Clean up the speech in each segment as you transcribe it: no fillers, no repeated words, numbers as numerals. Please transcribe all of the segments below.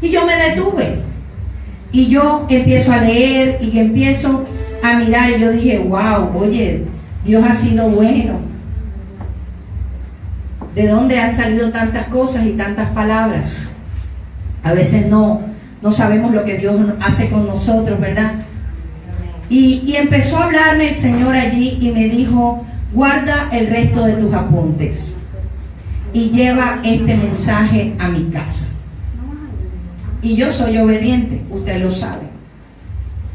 Y yo me detuve. Y yo empiezo a leer y empiezo a mirar y yo dije, wow, oye, Dios ha sido bueno. ¿De dónde han salido tantas cosas y tantas palabras? A veces no sabemos lo que Dios hace con nosotros, ¿verdad? Y empezó a hablarme el Señor allí y me dijo, guarda el resto de tus apuntes y lleva este mensaje a mi casa. Y yo soy obediente, usted lo sabe.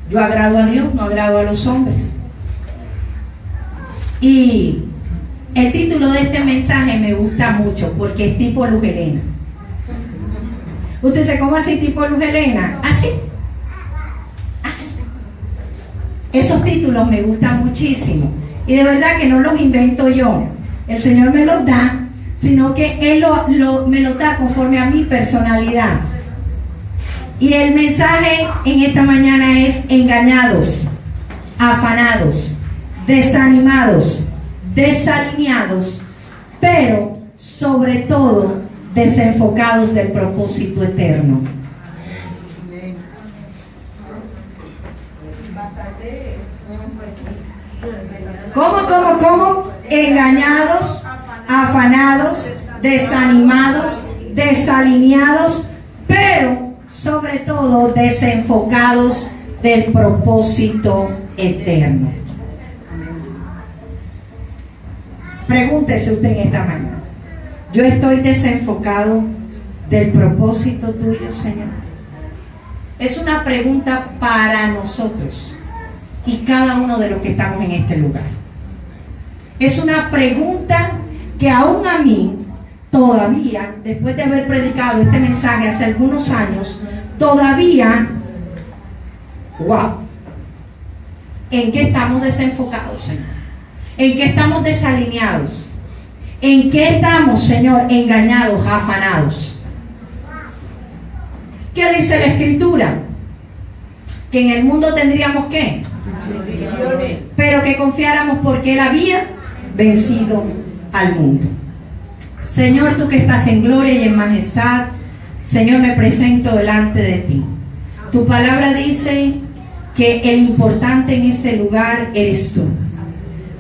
Yo agrado a Dios, no agrado a los hombres. Y el título de este mensaje me gusta mucho porque es tipo Luz Helena. Usted dice, ¿cómo así tipo Luz Helena? Así. Así. Esos títulos me gustan muchísimo. Y de verdad que no los invento yo. El Señor me los da, sino que Él me lo da conforme a mi personalidad. Y el mensaje en esta mañana es engañados, afanados, desanimados, desalineados, pero sobre todo desenfocados del propósito eterno. ¿Cómo? Engañados, afanados, desanimados, desalineados, pero sobre todo desenfocados del propósito eterno. Pregúntese usted en esta mañana, ¿yo estoy desenfocado del propósito tuyo, Señor? Es una pregunta para nosotros y cada uno de los que estamos en este lugar. Es una pregunta que aún a mí, todavía, después de haber predicado este mensaje hace algunos años, todavía, wow, ¿en qué estamos desenfocados, Señor? ¿En qué estamos desalineados? ¿En qué estamos, Señor, engañados, afanados? ¿Qué dice la Escritura? Que en el mundo tendríamos ¿qué? Pero que confiáramos porque Él había vencido al mundo. Señor, tú que estás en gloria y en majestad, Señor, me presento delante de ti. Tu palabra dice que el importante en este lugar eres tú.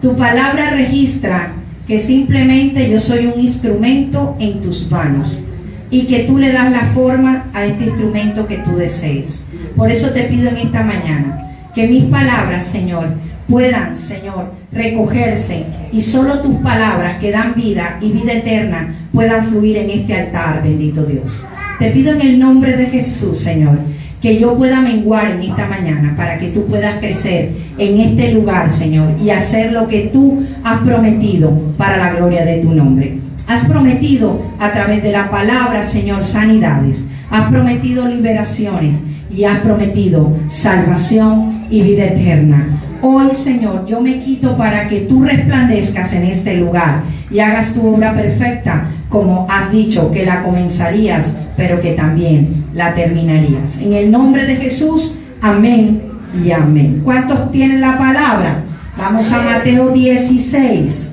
Tu palabra registra que simplemente yo soy un instrumento en tus manos y que tú le das la forma a este instrumento que tú desees. Por eso te pido en esta mañana que mis palabras, Señor, puedan, Señor, recogerse y solo tus palabras que dan vida y vida eterna puedan fluir en este altar, bendito Dios. Te pido en el nombre de Jesús, Señor, que yo pueda menguar en esta mañana para que tú puedas crecer en este lugar, Señor, y hacer lo que tú has prometido para la gloria de tu nombre. Has prometido a través de la palabra, Señor, sanidades. Has prometido liberaciones y has prometido salvación y vida eterna. Hoy, Señor, yo me quito para que tú resplandezcas en este lugar y hagas tu obra perfecta, como has dicho que la comenzarías, pero que también la terminarías. En el nombre de Jesús, amén y amén. ¿Cuántos tienen la palabra? Vamos a Mateo 16.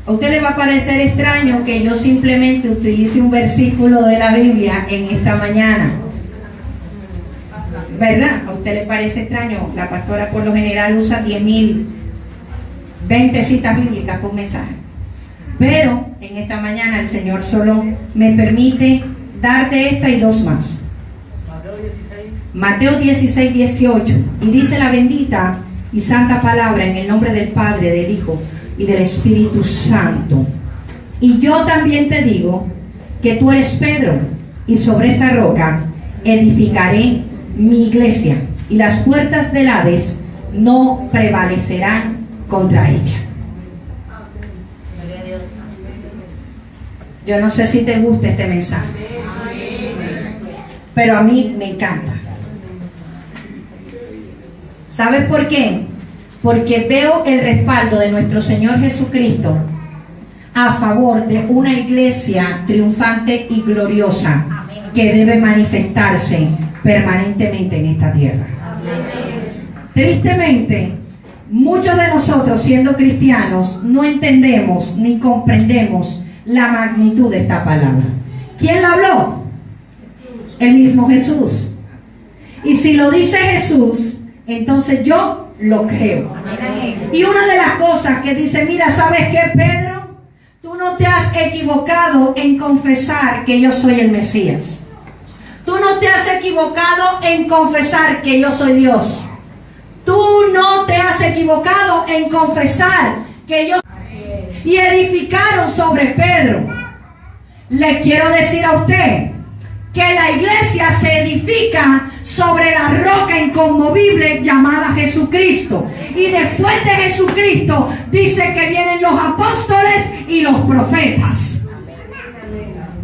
A usted le va a parecer extraño que yo simplemente utilice un versículo de la Biblia en esta mañana, ¿verdad? A usted le parece extraño. La pastora por lo general usa 10.000, 20 citas bíblicas por mensaje, pero en esta mañana el Señor solo me permite darte esta y dos más. Mateo 16, 18, y dice la bendita y santa palabra en el nombre del Padre, del Hijo y del Espíritu Santo. Y yo también te digo que tú eres Pedro, y sobre esa roca edificaré mi iglesia, y las puertas del Hades no prevalecerán contra ella. Yo no sé si te gusta este mensaje, pero a mí me encanta. ¿Sabes por qué? Porque veo el respaldo de nuestro Señor Jesucristo a favor de una iglesia triunfante y gloriosa que debe manifestarse permanentemente en esta tierra. Tristemente, muchos de nosotros, siendo cristianos, no entendemos ni comprendemos la magnitud de esta palabra. ¿Quién la habló? El mismo Jesús. Y si lo dice Jesús, entonces yo lo creo. Y una de las cosas que dice, mira, ¿sabes qué, Pedro? Tú no te has equivocado en confesar que yo soy el Mesías. Tú no te has equivocado en confesar que yo soy Dios. Tú no te has equivocado en confesar que yo... Y edificaron sobre Pedro. Le quiero decir a usted que la iglesia se edifica sobre la roca inconmovible llamada Jesucristo. Y después de Jesucristo dice que vienen los apóstoles y los profetas.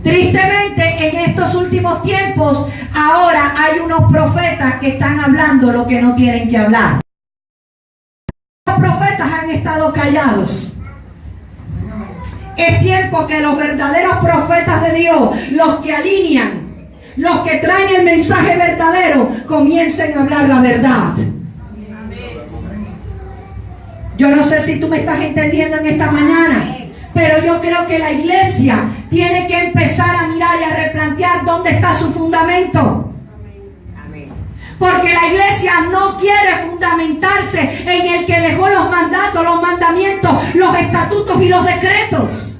Tristemente, en estos últimos tiempos, ahora hay unos profetas que están hablando lo que no tienen que hablar. Los profetas han estado callados. Es tiempo que los verdaderos profetas de Dios, los que alinean, los que traen el mensaje verdadero, comiencen a hablar la verdad. Yo no sé si tú me estás entendiendo en esta mañana, pero yo creo que la iglesia tiene que empezar a mirar y a replantear dónde está su fundamento. Porque la iglesia no quiere fundamentarse en el que dejó los mandatos, los mandamientos, los estatutos y los decretos.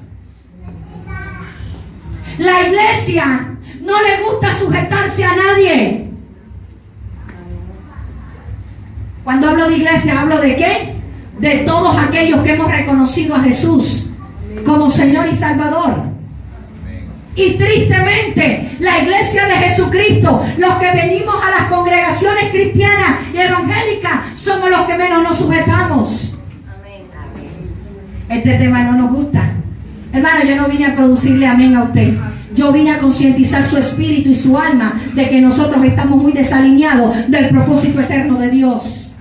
La iglesia no le gusta sujetarse a nadie. Cuando hablo de iglesia, ¿hablo de qué? De todos aquellos que hemos reconocido a Jesús como Señor y Salvador. Y tristemente, la iglesia de Jesucristo, los que venimos a las congregaciones cristianas y evangélicas, somos los que menos nos sujetamos. Este tema no nos gusta. Hermano, yo no vine a producirle amén a usted. Yo vine a concientizar su espíritu y su alma de que nosotros estamos muy desalineados del propósito eterno de Dios.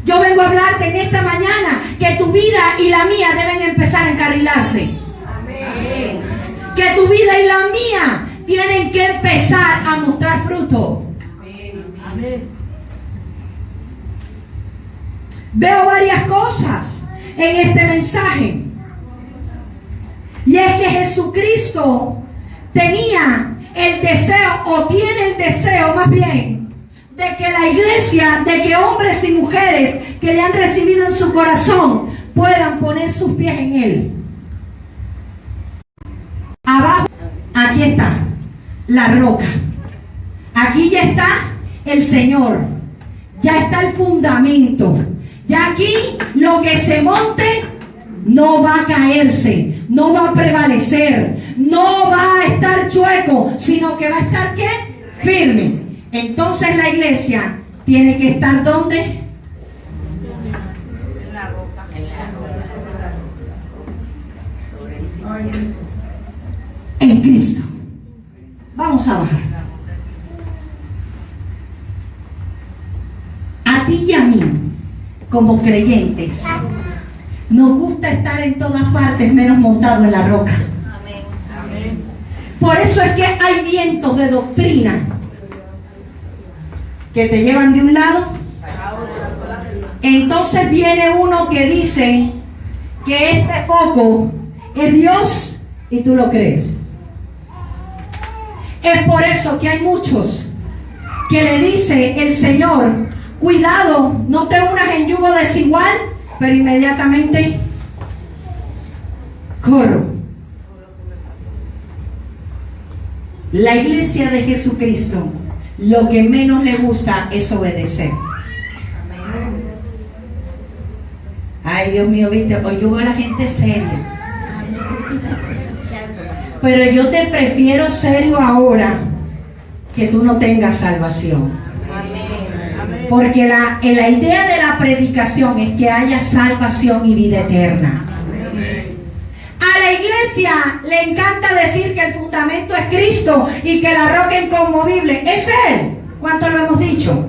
Yo vengo a hablarte en esta mañana que tu vida y la mía deben empezar a encarrilarse. Amén. Que tu vida y la mía tienen que empezar a mostrar fruto. Amén. Veo varias cosas en este mensaje. Y es que Jesucristo tenía el deseo, o tiene el deseo más bien, de que la iglesia, de que hombres y mujeres que le han recibido en su corazón puedan poner sus pies en Él. Abajo, aquí está la roca. Aquí ya está el Señor. Ya está el fundamento. Ya aquí lo que se monte no va a caerse, no va a prevalecer, no va a estar chueco, sino que va a estar ¿qué? Firme. Entonces la iglesia tiene que estar ¿dónde? En la roca. En Cristo. Vamos a bajar. A ti y a mí, como creyentes, nos gusta estar en todas partes menos montado en la roca. Amén. Por eso es que hay vientos de doctrina que te llevan de un lado. Entonces viene uno que dice que este foco es Dios y tú lo crees. Es por eso que hay muchos que le dice el Señor, cuidado, no te unas en yugo desigual, pero inmediatamente corro. La iglesia de Jesucristo, lo que menos le gusta es obedecer. Ay, Dios mío, viste, hoy yo veo a la gente seria. Pero yo te prefiero serio ahora que tú no tengas salvación. Porque la idea de la predicación es que haya salvación y vida eterna. A la iglesia le encanta decir que el fundamento es Cristo y que la roca inconmovible es Él. ¿Cuánto lo hemos dicho?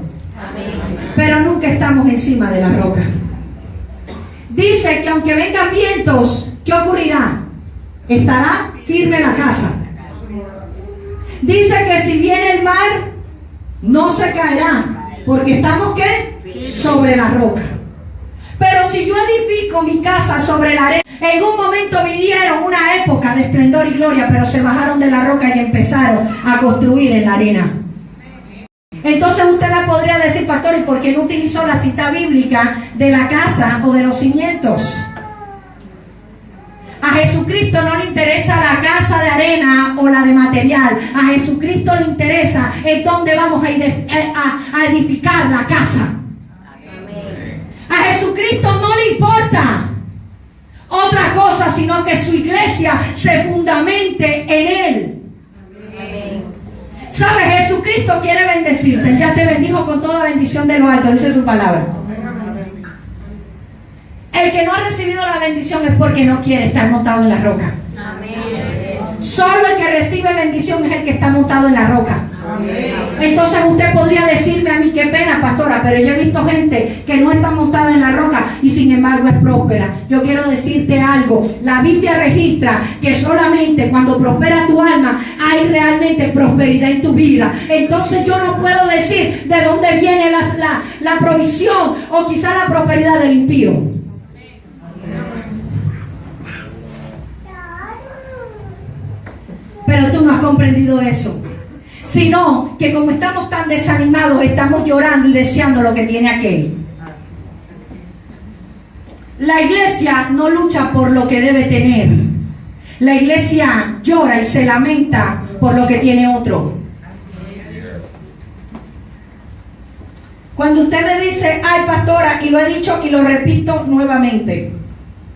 Pero nunca estamos encima de la roca. Dice que aunque vengan vientos ¿qué ocurrirá? Estará firme la casa. Dice que si viene el mar, no se caerá, porque estamos ¿qué? Sobre la roca. Pero si yo edifico mi casa sobre la arena, en un momento vinieron una época de esplendor y gloria, pero se bajaron de la roca y empezaron a construir en la arena. Entonces usted me podría decir, pastor, ¿y por qué no utilizó la cita bíblica de la casa o de los cimientos? A Jesucristo no le interesa la casa de arena o la de material. A Jesucristo le interesa en dónde vamos a edificar la casa. A Jesucristo no le importa otra cosa, sino que su iglesia se fundamente en Él. ¿Sabes? Jesucristo quiere bendecirte. Él ya te bendijo con toda bendición de lo alto, dice su palabra. El que no ha recibido la bendición es porque no quiere estar montado en la roca. Solo el que recibe bendición es el que está montado en la roca. Entonces usted podría decirme a mí, qué pena, pastora, pero yo he visto gente que no está montada en la roca y sin embargo es próspera. Yo quiero decirte algo, la Biblia registra que solamente cuando prospera tu alma hay realmente prosperidad en tu vida. Entonces yo no puedo decir de dónde viene la provisión o quizá la prosperidad del impío. Pero tú no has comprendido eso, sino que como estamos tan desanimados, estamos llorando y deseando lo que tiene aquel. La iglesia no lucha por lo que debe tener. La iglesia llora y se lamenta por lo que tiene otro. Cuando usted me dice, ay pastora, y lo he dicho y lo repito nuevamente,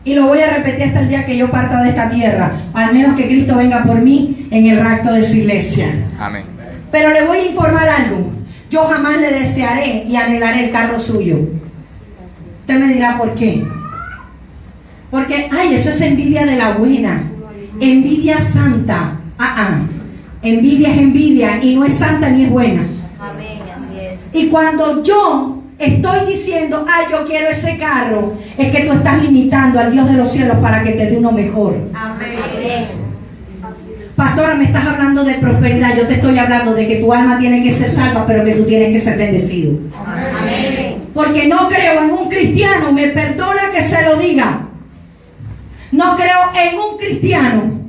y lo voy a repetir hasta el día que yo parta de esta tierra, al menos que Cristo venga por mí en el rapto de su iglesia. Amén. Pero le voy a informar algo. Yo jamás le desearé y anhelaré el carro suyo. Usted me dirá por qué. Porque, ay, eso es envidia de la buena. Envidia santa. Envidia es envidia y no es santa ni es buena. Amén, así es. Y cuando yo estoy diciendo, ay, yo quiero ese carro, es que tú estás limitando al Dios de los cielos para que te dé uno mejor. Amén. Pastora, me estás hablando de prosperidad. Yo te estoy hablando de que tu alma tiene que ser salva, pero que tú tienes que ser bendecido. Amén. Porque no creo en un cristiano, me perdona que se lo diga, no creo en un cristiano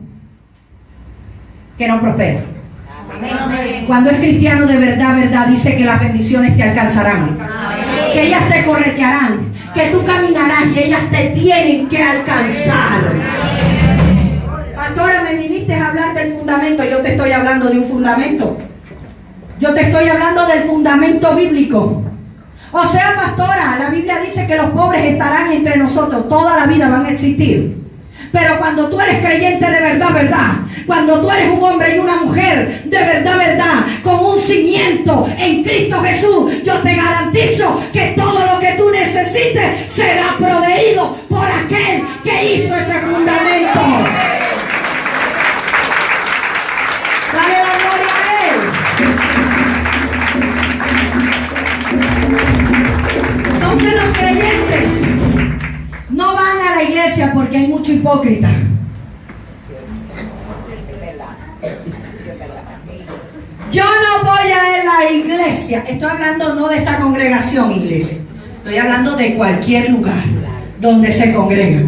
que no prospera. Amén. Cuando es cristiano de verdad, verdad, dice que las bendiciones te alcanzarán. Amén. Que ellas te corretearán, que tú caminarás y ellas te tienen que alcanzar. Amén. Pastora, me viniste a hablar del fundamento. Yo te estoy hablando de un fundamento. Yo te estoy hablando del fundamento bíblico. O sea, pastora, la Biblia dice que los pobres estarán entre nosotros, toda la vida van a existir. Pero cuando tú eres creyente de verdad, verdad, cuando tú eres un hombre y una mujer de verdad, verdad, con un cimiento en Cristo Jesús, yo te garantizo que todo lo que tú necesites será proveído por aquel que hizo ese fundamento. Dale la gloria a Él. Entonces los creyentes no van a la iglesia porque hay mucho hipócrita. Yo no voy a la iglesia. Estoy hablando no de esta congregación, iglesia. Estoy hablando de cualquier lugar donde se congrega.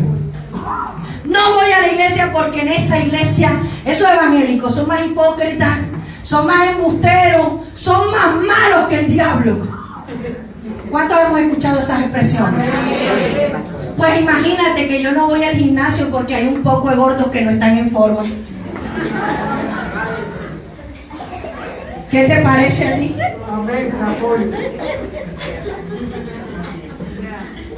No voy a la iglesia porque en esa iglesia esos evangélicos son más hipócritas, son más embusteros, son más malos que el diablo. ¿Cuántos hemos escuchado esas expresiones? Pues imagínate que yo no voy al gimnasio porque hay un poco de gordos que no están en forma. ¿Qué te parece a ti?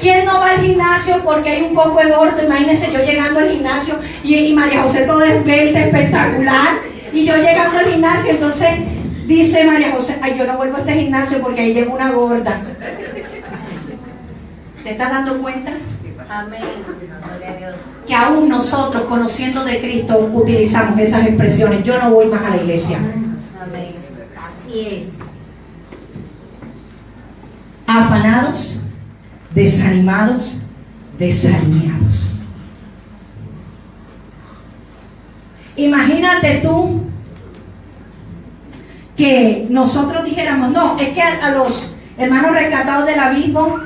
¿Quién no va al gimnasio porque hay un poco de gordo? Imagínense yo llegando al gimnasio y María José todo esbelta, espectacular, y yo llegando al gimnasio, entonces dice María José, ay, yo no vuelvo a este gimnasio porque ahí llegó una gorda. ¿Te estás dando cuenta? Amén. Gloria a Dios. Que aún nosotros, conociendo de Cristo, utilizamos esas expresiones. Yo no voy más a la iglesia. Amén. Así es. Afanados, desanimados, desalineados. Imagínate tú que nosotros dijéramos, no, es que a los hermanos rescatados del abismo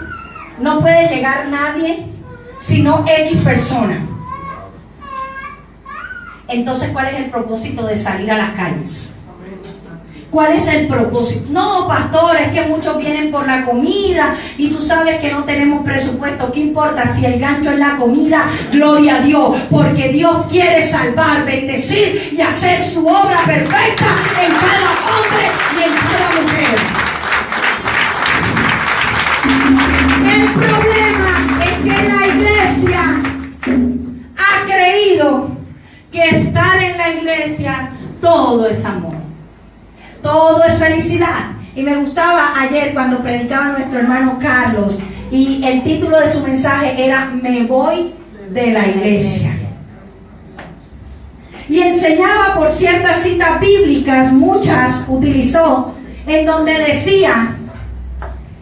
no puede llegar nadie, sino X persona. Entonces, ¿cuál es el propósito de salir a las calles? ¿Cuál es el propósito? No, pastor, es que muchos vienen por la comida y tú sabes que no tenemos presupuesto. ¿Qué importa si el gancho es la comida? Gloria a Dios, porque Dios quiere salvar, bendecir y hacer su obra perfecta en cada hombre y en cada mujer. El problema es que la iglesia ha creído que estar en la iglesia todo es amor. Todo es felicidad. Y me gustaba ayer cuando predicaba nuestro hermano Carlos y el título de su mensaje era Me voy de la iglesia. Y enseñaba por ciertas citas bíblicas, muchas utilizó, en donde decía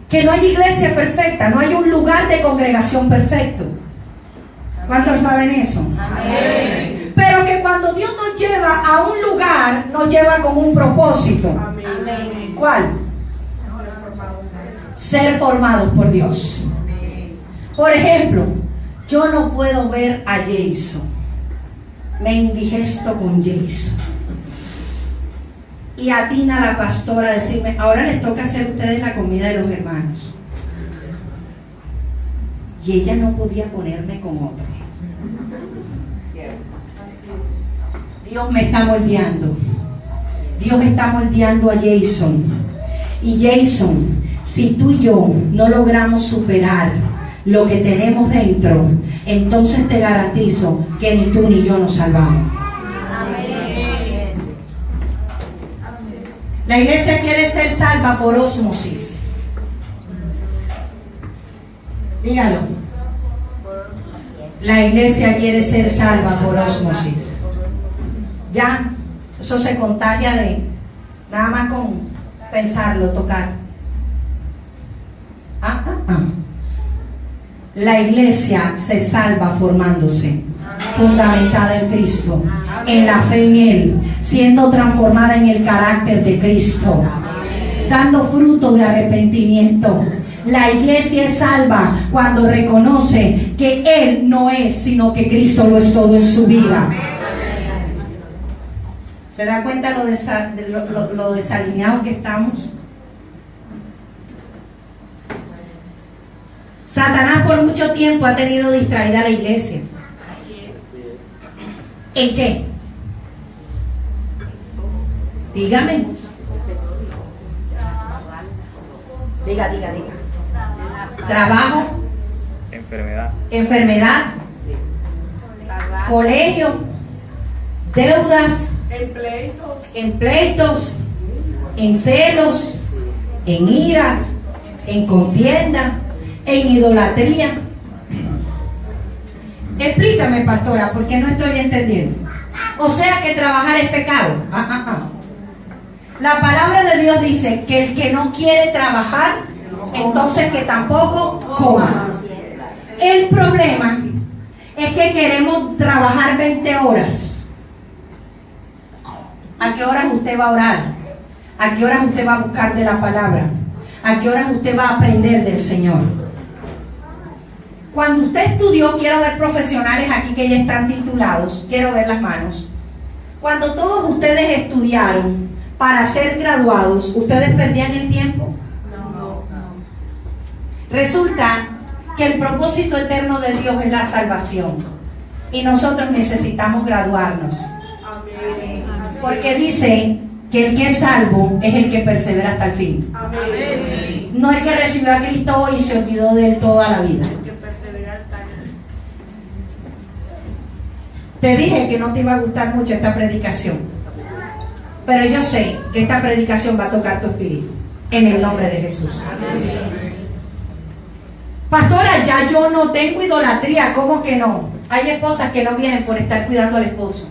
que no hay iglesia perfecta, no hay un lugar de congregación perfecto. ¿Cuántos saben eso? Amén. Pero que cuando Dios nos lleva a un lugar, nos lleva con un propósito. Amén. ¿Cuál? Ser formados por Dios. Por ejemplo, yo no puedo ver a Jason. Me indigesto con Jason. Y atina la pastora a decirme, ahora les toca hacer a ustedes la comida de los hermanos. Y ella no podía ponerme con otro. Dios me está moldeando. Dios está moldeando a Jason. Y Jason, si tú y yo no logramos superar lo que tenemos dentro, entonces te garantizo que ni tú ni yo nos salvamos. La iglesia quiere ser salva por ósmosis. Dígalo. La iglesia quiere ser salva por ósmosis. Ya, eso se contagia de nada más con pensarlo, tocar. La iglesia se salva formándose, fundamentada en Cristo, en la fe en Él, siendo transformada en el carácter de Cristo, dando fruto de arrepentimiento. La iglesia es salva cuando reconoce que Él no es, sino que Cristo lo es todo en su vida. ¿Se da cuenta lo desalineados que estamos? Satanás por mucho tiempo ha tenido distraída a la iglesia. ¿En qué? Dígame. Diga. Trabajo. Enfermedad. Colegio. Deudas. En pleitos. En celos. En iras. En contienda. En idolatría. Explícame, pastora, porque no estoy entendiendo. O sea que trabajar es pecado. La palabra de Dios dice que el que no quiere trabajar, entonces que tampoco coma. El problema es que queremos trabajar 20 horas. ¿A qué horas usted va a orar? ¿A qué horas usted va a buscar de la palabra? ¿A qué horas usted va a aprender del Señor? Cuando usted estudió, quiero ver profesionales aquí que ya están titulados, quiero ver las manos. Cuando todos ustedes estudiaron para ser graduados, ¿ustedes perdían el tiempo? No. Resulta que el propósito eterno de Dios es la salvación. Y nosotros necesitamos graduarnos. Porque dice que el que es salvo es el que persevera hasta el fin. No el que recibió a Cristo hoy y se olvidó de él toda la vida. Te dije que no te iba a gustar mucho esta predicación, pero yo sé que esta predicación va a tocar tu espíritu en el nombre de Jesús. Pastora, ya yo no tengo idolatría. ¿Cómo que no? Hay esposas que no vienen por estar cuidando al esposo.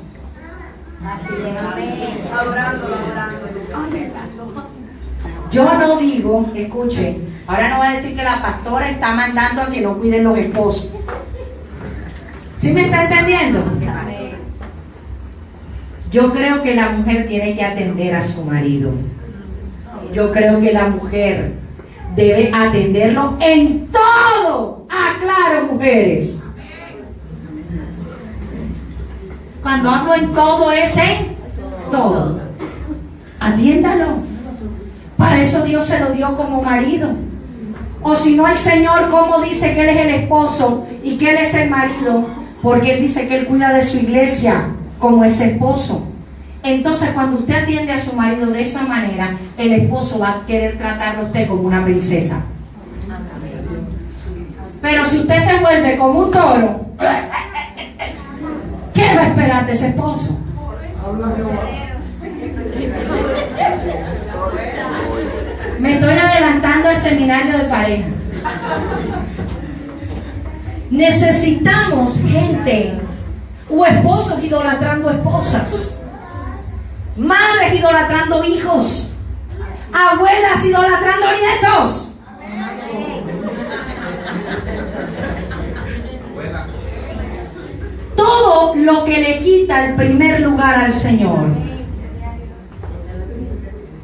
Yo no digo, escuche, ahora no va a decir que la pastora está mandando a que no cuiden los esposos. ¿Sí me está entendiendo? Yo creo que la mujer tiene que atender a su marido. Yo creo que la mujer debe atenderlo en todo. Aclaro, mujeres. Cuando hablo en todo es en todo. Atiéndalo. Para eso Dios se lo dio como marido. O si no, el Señor, ¿cómo dice que Él es el esposo y que Él es el marido? Porque Él dice que Él cuida de su iglesia como ese esposo. Entonces, cuando usted atiende a su marido de esa manera, el esposo va a querer tratarlo a usted como una princesa. Pero si usted se vuelve como un toro, ¿qué va a esperar de ese esposo? Me estoy adelantando al seminario de pareja. Necesitamos gente o esposos idolatrando esposas, madres idolatrando hijos, abuelas idolatrando nietos. Todo lo que le quita el primer lugar al Señor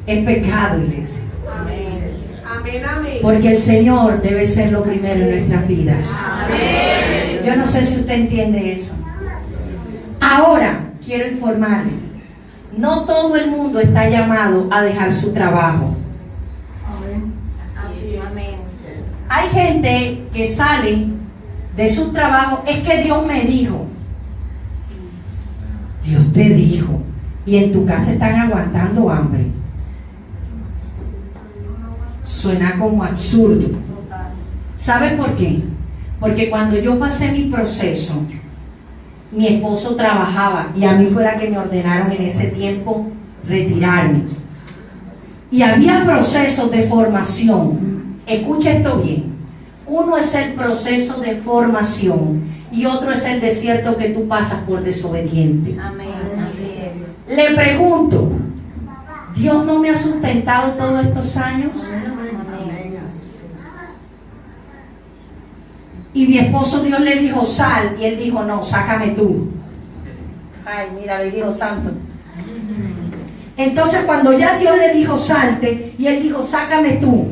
es pecado, iglesia. Porque el Señor debe ser lo primero en nuestras vidas. Yo no sé si usted entiende eso. Ahora, quiero informarle, no todo el mundo está llamado a dejar su trabajo. Hay gente que sale de su trabajo, es que Dios me dijo. Dios te dijo. Y en tu casa están aguantando hambre. Suena como absurdo. ¿Saben por qué? Porque cuando yo pasé mi proceso, mi esposo trabajaba y a mí fue la que me ordenaron en ese tiempo retirarme. Y había procesos de formación. Escucha esto bien. Uno es el proceso de formación y otro es el desierto que tú pasas por desobediente. Amén, así es. Le pregunto, ¿Dios no me ha sustentado todos estos años? Y mi esposo, Dios le dijo, sal, y él dijo, no, sácame tú. Ay, mira, le dijo santo. Entonces cuando ya Dios le dijo, salte, y él dijo, sácame tú.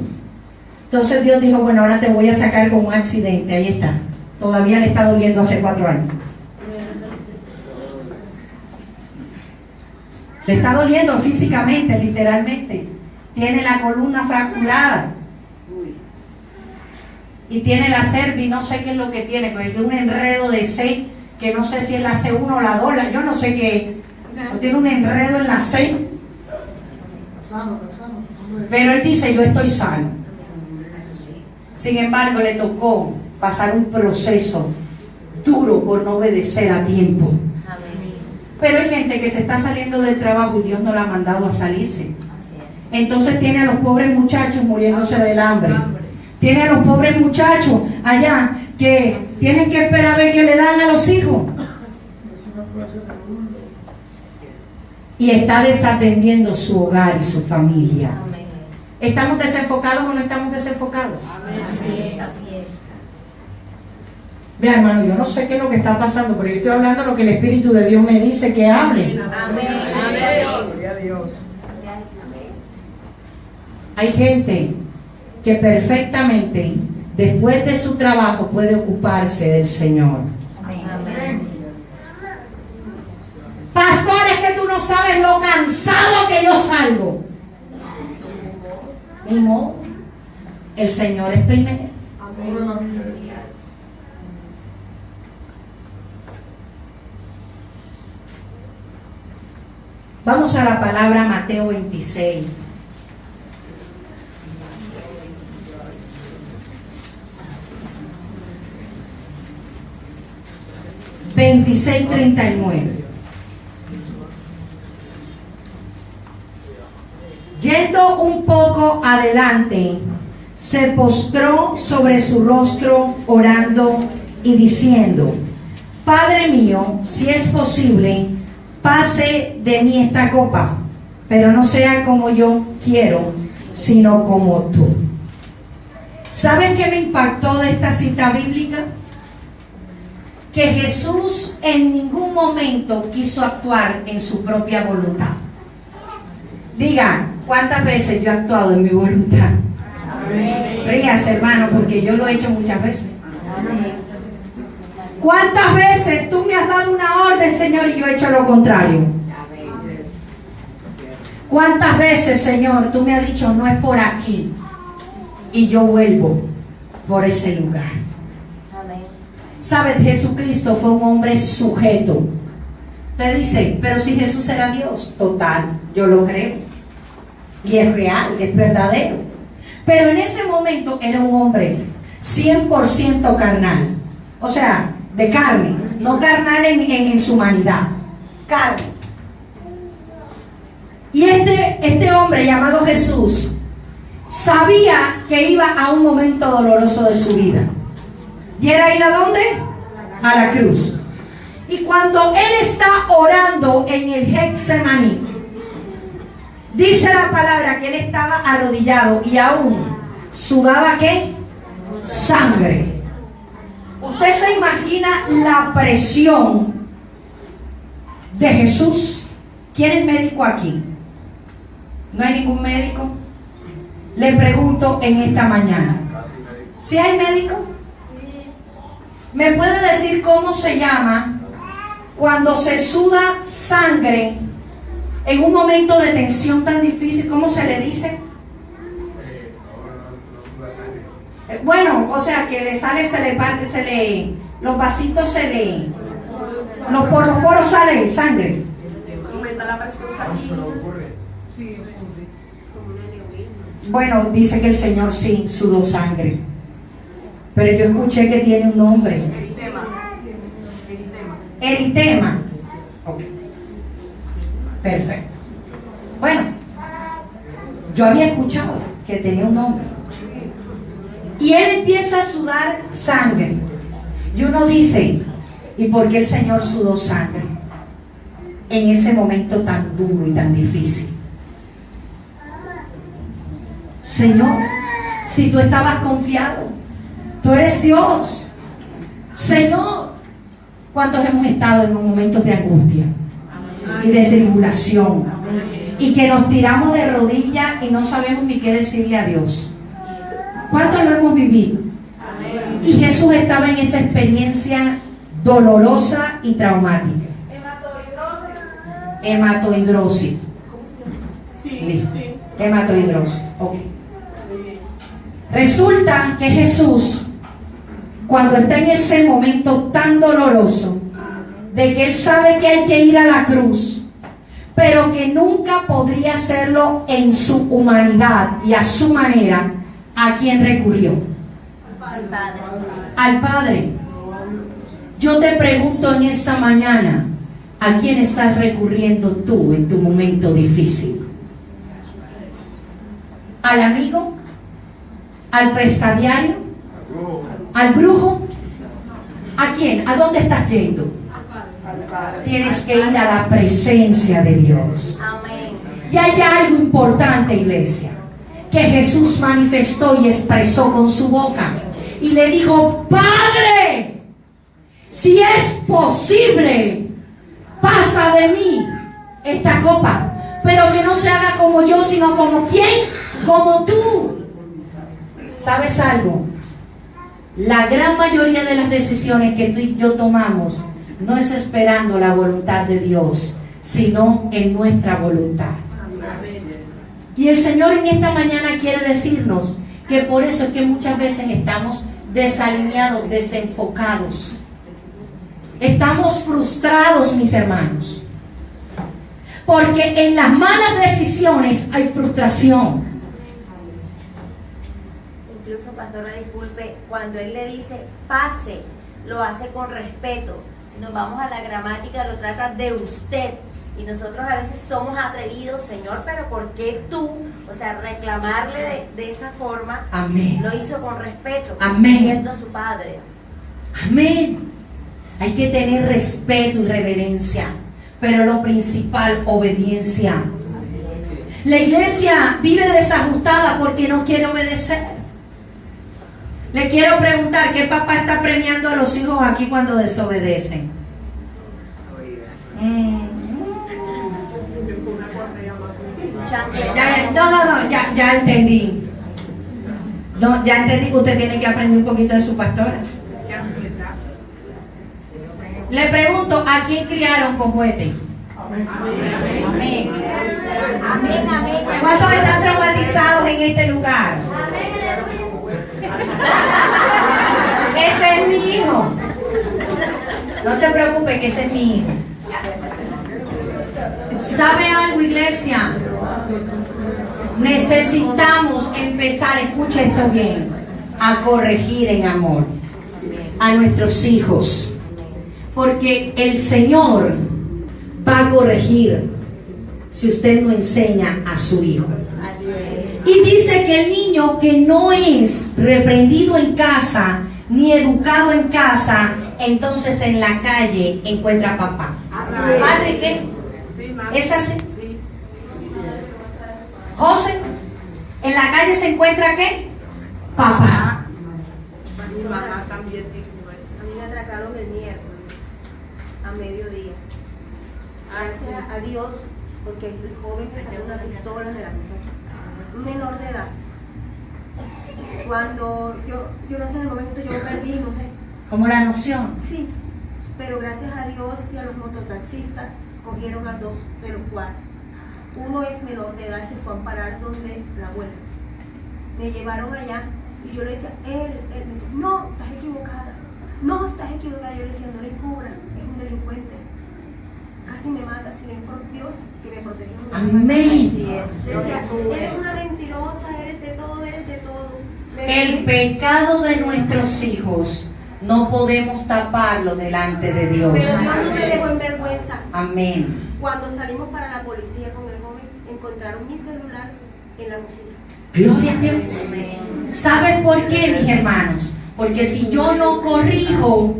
Entonces Dios dijo, bueno, ahora te voy a sacar con un accidente. Ahí está. Todavía le está doliendo hace 4 años. Le está doliendo físicamente, literalmente. Tiene la columna fracturada. Y tiene la cerviz, no sé qué es lo que tiene, pero tiene un enredo de C, que no sé si es la C1 o la 2, yo no sé qué. Tiene un enredo en la C. Pero él dice, yo estoy sano. Sin embargo, le tocó pasar un proceso duro por no obedecer a tiempo. Pero hay gente que se está saliendo del trabajo y Dios no la ha mandado a salirse. Entonces tiene a los pobres muchachos muriéndose del hambre. Tiene a los pobres muchachos allá que tienen que esperar a ver qué le dan a los hijos. Y está desatendiendo su hogar y su familia. ¿Estamos desenfocados o no estamos desenfocados? Así es, así es. Vea, hermano, yo no sé qué es lo que está pasando, pero yo estoy hablando lo que el Espíritu de Dios me dice que hable. Amén. Hay gente que perfectamente, después de su trabajo, puede ocuparse del Señor. Amén. Pastor, es que tú no sabes lo cansado que yo salgo. Ni modo. El Señor es primero. Vamos a la palabra Mateo 26. $26.39. Yendo un poco adelante, se postró sobre su rostro orando y diciendo: Padre mío, si es posible, pase de mí esta copa, pero no sea como yo quiero, sino como tú. ¿Saben qué me impactó de esta cita bíblica? que Jesús en ningún momento quiso actuar en su propia voluntad. Diga, ¿cuántas veces yo he actuado en mi voluntad? Ríase, hermano, porque yo lo he hecho muchas veces. ¿Cuántas veces tú me has dado una orden, Señor, y yo he hecho lo contrario? ¿Cuántas veces, Señor, tú me has dicho, no es por aquí, y yo vuelvo por ese lugar? Sabes, Jesucristo fue un hombre sujeto. Te dice, pero si Jesús era Dios, total, yo lo creo. Y es real, es verdadero. Pero en ese momento era un hombre 100% carnal. O sea, de carne, no carnal en su humanidad. Carne. Y este hombre llamado Jesús sabía que iba a un momento doloroso de su vida. ¿Y era ir a dónde? A la cruz. Y cuando él está orando en el Getsemaní, dice la palabra que él estaba arrodillado y aún sudaba ¿qué? Sangre. ¿Usted se imagina la presión de Jesús? ¿Quién es médico aquí? ¿No hay ningún médico? Le pregunto en esta mañana. ¿Sí hay médico? ¿Me puede decir cómo se llama cuando se suda sangre en un momento de tensión tan difícil? ¿Cómo se le dice? Bueno, o sea, que le sale, se le parte, los vasitos los poros salen sangre. Aumenta la presión sanguínea. Bueno, dice que el Señor sí sudó sangre, pero yo escuché que tiene un nombre. Eritema. Ok. Perfecto. Bueno, yo había escuchado que tenía un nombre. Y él empieza a sudar sangre. Y uno dice, ¿y por qué el Señor sudó sangre en ese momento tan duro y tan difícil? Señor, si tú estabas confiado, tú eres Dios. Señor, ¿cuántos hemos estado en momentos de angustia y de tribulación? Y que nos tiramos de rodillas y no sabemos ni qué decirle a Dios. ¿Cuántos lo hemos vivido? Y Jesús estaba en esa experiencia dolorosa y traumática. Hematohidrosis. Listo. Hematohidrosis. Ok. Resulta que Jesús, cuando está en ese momento tan doloroso, de que él sabe que hay que ir a la cruz, pero que nunca podría hacerlo en su humanidad y a su manera, ¿a quién recurrió? Al Padre. Al Padre. Yo te pregunto en esta mañana, ¿a quién estás recurriendo tú en tu momento difícil? ¿Al amigo? ¿Al prestadiario? ¿Al brujo? ¿A quién? ¿A dónde estás yendo? Tienes que ir a la presencia de Dios. Amén. Y hay algo importante, iglesia, que Jesús manifestó y expresó con su boca. Y le dijo, Padre, si es posible, pasa de mí esta copa, pero que no se haga como yo, sino como ¿quién? Como tú. ¿Sabes algo? La gran mayoría de las decisiones que tú y yo tomamos no es esperando la voluntad de Dios, sino en nuestra voluntad. Y el Señor en esta mañana quiere decirnos que por eso es que muchas veces estamos desalineados, desenfocados. Estamos frustrados, mis hermanos. Porque en las malas decisiones hay frustración. Incluso, pastora, disculpe, cuando él le dice pase, lo hace con respeto. Si nos vamos a la gramática, lo trata de usted. Y nosotros a veces somos atrevidos, Señor, pero ¿por qué tú? O sea, reclamarle de esa forma. Amén. Lo hizo con respeto, Amén. siendo su padre. Amén. Hay que tener respeto y reverencia, pero lo principal, obediencia. Así es. La iglesia vive desajustada porque no quiere obedecer. Le quiero preguntar, ¿qué papá está premiando a los hijos aquí cuando desobedecen? Ya entendí. No, ya entendí. Usted tiene que aprender un poquito de su pastora. Le pregunto, ¿a quién criaron con juguete? Amén. Amén. ¿Cuántos están traumatizados en este lugar? Ese es mi hijo. No se preocupe, que ese es mi hijo. ¿Sabe algo, iglesia? Necesitamos empezar, escucha esto bien, a corregir en amor a nuestros hijos. Porque el Señor va a corregir si usted no enseña a su hijo. Y dice que el niño que no es reprendido en casa ni educado en casa, entonces en la calle encuentra a papá. ¿Padre qué? ¿Es así? José, en la calle se encuentra ¿qué? Papá. A mí me atracaron el miércoles a mediodía. Gracias a Dios, porque el joven me sacó una pistola de la muchacha, un menor de edad. Cuando yo no sé, en el momento yo perdí, no sé. Como la noción. Sí, pero gracias a Dios y a los mototaxistas cogieron a dos de los cuales uno es menor de edad, se fue a parar donde la abuela. Me llevaron allá y yo le decía, él me dice, no, estás equivocada, no, estás equivocada. Yo le decía, no le cubra, es un delincuente, casi me mata, si no es por Dios que me protegió. Amén. Decía, eres una mentirosa, eres de todo, eres de todo. El pecado de nuestros hijos no podemos taparlo delante de Dios. Pero Dios no me dejó en vergüenza. Amén. Cuando salimos para la policía con el joven, encontraron mi celular en la cocina. Gloria a Dios. ¿Saben por qué, mis hermanos? Porque si yo no corrijo,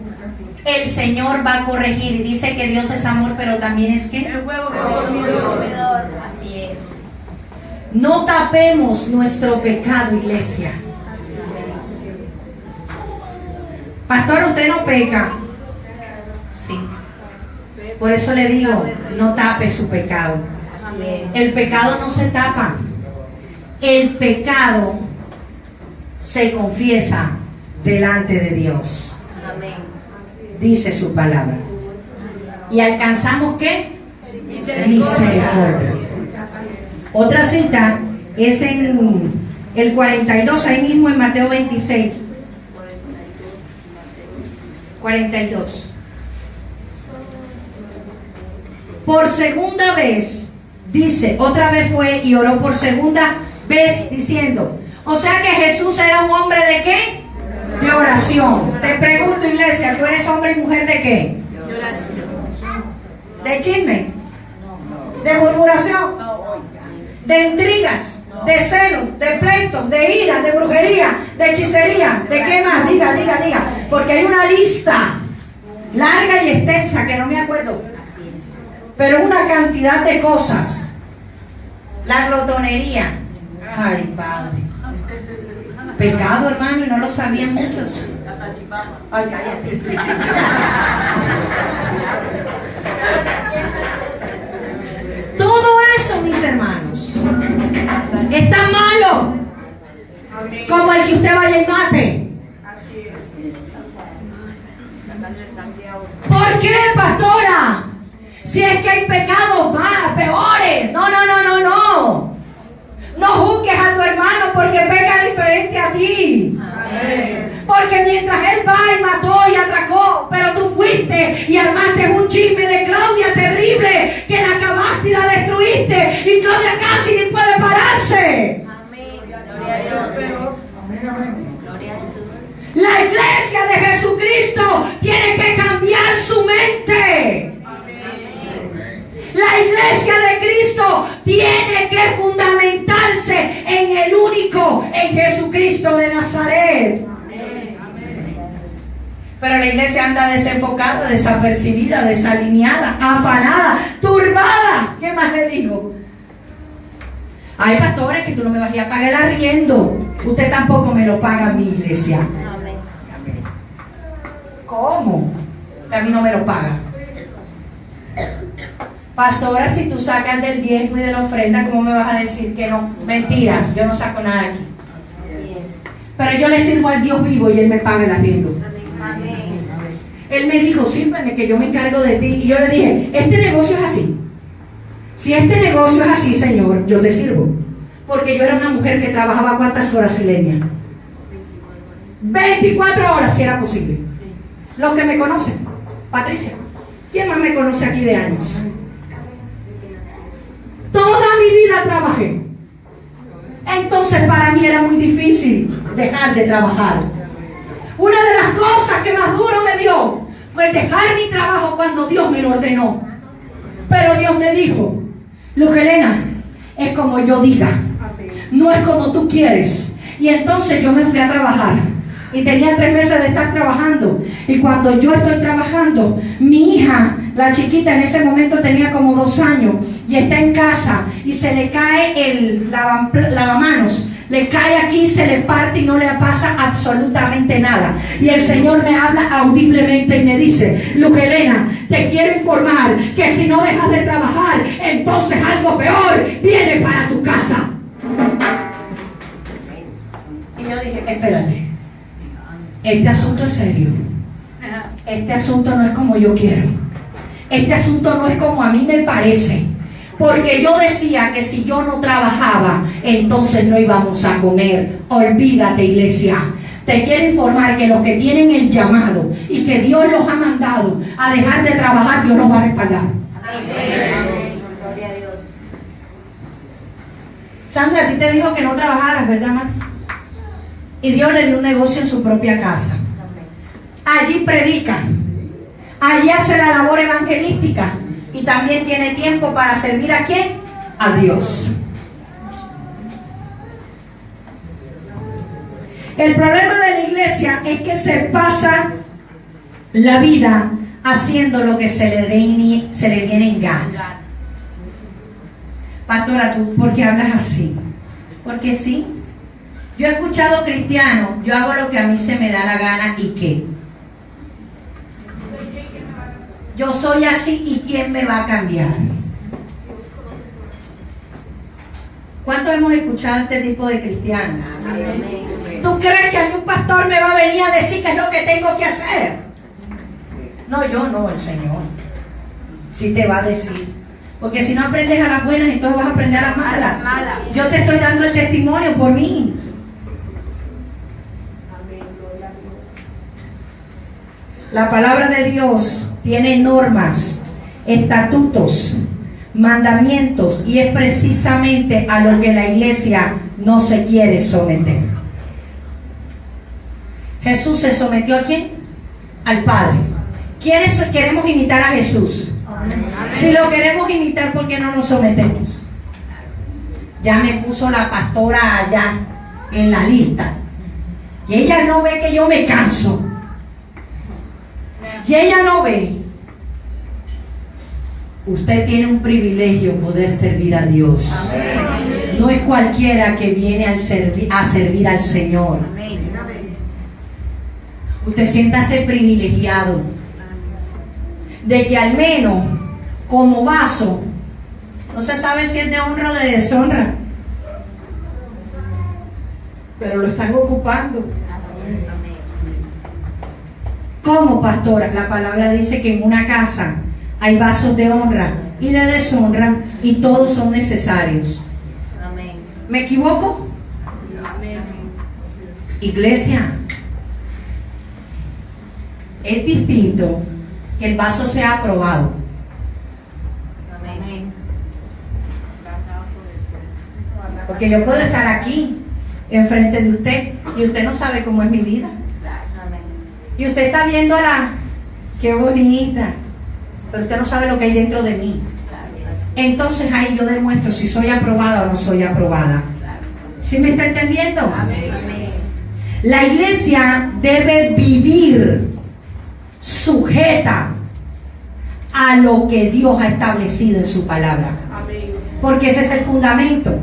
el Señor va a corregir. Y dice que Dios es amor, pero también es que Comedor, así es. no tapemos nuestro pecado, iglesia. Pastor, usted no peca. Sí. Por eso le digo, no tape su pecado. Así es. El pecado no se tapa. El pecado se confiesa delante de Dios. Amén. Dice su palabra. ¿Y alcanzamos qué? Misericordia. Otra cita es en el 42, ahí mismo en Mateo 26. 42. Por segunda vez, dice, otra vez fue y oró por segunda vez diciendo, o sea que Jesús era un hombre ¿de qué? De oración. Te pregunto, iglesia, ¿tú eres hombre y mujer de qué? De oración. ¿De chisme? ¿De murmuración? ¿De intrigas? ¿De celos? ¿De pleitos? ¿De ira? ¿De brujería? ¿De hechicería? ¿De qué más? Diga. Porque hay una lista larga y extensa que no me acuerdo. Pero una cantidad de cosas. La glotonería. Ay, Padre. Pecado, hermano, y no lo sabían muchos. Ay, cállate. Todo eso, mis hermanos, es tan malo como el que usted vaya y mate. ¿Por qué, pastora? Si es que hay pecados más, peores. No. No juzgues a tu hermano porque peca diferente a ti. Porque mientras él va y mató y atracó, pero tú fuiste y armaste un chisme de Claudia terrible, que la acabaste y la destruiste, y Claudia casi ni puede pararse. Amén. Gloria a Dios. Gloria a Jesús. La iglesia de Jesucristo tiene que cambiar su mente. La iglesia de Cristo tiene que fundamentarse en el único, en Jesucristo de Nazaret. Pero la iglesia anda desenfocada, desapercibida, desalineada, afanada, turbada. ¿Qué más le digo? Hay pastores que tú no me vas a pagar el arriendo. Usted tampoco me lo paga a mi iglesia. ¿Cómo? Que a mí no me lo pagan. Pastora, si tú sacas del diezmo y de la ofrenda, ¿cómo me vas a decir que no? Mentiras, yo no saco nada aquí. Pero yo le sirvo al Dios vivo y Él me paga el arriendo. Él me dijo, sírveme que yo me encargo de ti. Y yo le dije, este negocio es así. Si este negocio es así, Señor, yo te sirvo. Porque yo era una mujer que trabajaba ¿cuántas horas, Silenia? 24 horas, si era posible. Los que me conocen, Patricia, ¿quién más me conoce aquí de años? Toda mi vida trabajé. Entonces para mí era muy difícil dejar de trabajar. Una de las cosas que más duro me dio fue dejar mi trabajo cuando Dios me lo ordenó. Pero Dios me dijo, Luz Helena, es como yo diga, no es como tú quieres. Y entonces yo me fui a trabajar. Y tenía 3 meses de estar trabajando. Y cuando yo estoy trabajando, mi hija, la chiquita, en ese momento tenía como 2 años. Y está en casa. Y se le cae el lavamanos. Le cae aquí, se le parte y no le pasa absolutamente nada. Y el Señor me habla audiblemente y me dice, Luz Helena, te quiero informar que si no dejas de trabajar, entonces algo peor viene para tu casa. Y yo dije, espérate. Este asunto es serio. Este asunto no es como yo quiero. Este asunto no es como a mí me parece. Porque yo decía que si yo no trabajaba, entonces no íbamos a comer. Olvídate, iglesia. Te quiero informar que los que tienen el llamado y que Dios los ha mandado a dejar de trabajar, Dios los va a respaldar. Amén. Gloria a Dios. Sandra, a ti te dijo que no trabajaras, ¿verdad, Max? Y Dios le dio un negocio en su propia casa. Allí predica. Allí hace la labor evangelística. Y también tiene tiempo para servir ¿a quién? A Dios. El problema de la iglesia es que se pasa la vida haciendo lo que se le viene en gana. Pastora, ¿tú por qué hablas así? Porque sí. Yo he escuchado cristianos, yo hago lo que a mí se me da la gana y qué. Yo soy así y ¿quién me va a cambiar? ¿Cuántos hemos escuchado este tipo de cristianos? ¿Tú crees que a mí un pastor me va a venir a decir qué es lo que tengo que hacer? No, yo no, el Señor. Sí te va a decir. Porque si no aprendes a las buenas, entonces vas a aprender a las malas. Yo te estoy dando el testimonio por mí. La palabra de Dios tiene normas, estatutos, mandamientos, y es precisamente a lo que la iglesia no se quiere someter. Jesús se sometió ¿a quién? Al Padre. ¿Quiénes queremos imitar a Jesús? Si lo queremos imitar, ¿por qué no nos sometemos? Ya me puso la pastora allá en la lista. Y ella no ve que yo me canso. Y ella no ve. Usted tiene un privilegio, poder servir a Dios. Amén. No es cualquiera que viene a servir al Señor. Amén. Usted siéntase privilegiado de que al menos como vaso, no se sabe si es de honra o de deshonra, pero lo están ocupando. ¿Cómo, pastora? La palabra dice que en una casa hay vasos de honra y de deshonra y todos son necesarios. Amén. ¿Me equivoco? Amén. Iglesia, es distinto que el vaso sea aprobado. Amén. Porque yo puedo estar aquí enfrente de usted y usted no sabe cómo es mi vida. Y usted está viéndola, qué bonita, pero usted no sabe lo que hay dentro de mí. Entonces ahí yo demuestro si soy aprobada o no soy aprobada. ¿Sí me está entendiendo? Amén. La iglesia debe vivir sujeta a lo que Dios ha establecido en su palabra. Porque ese es el fundamento.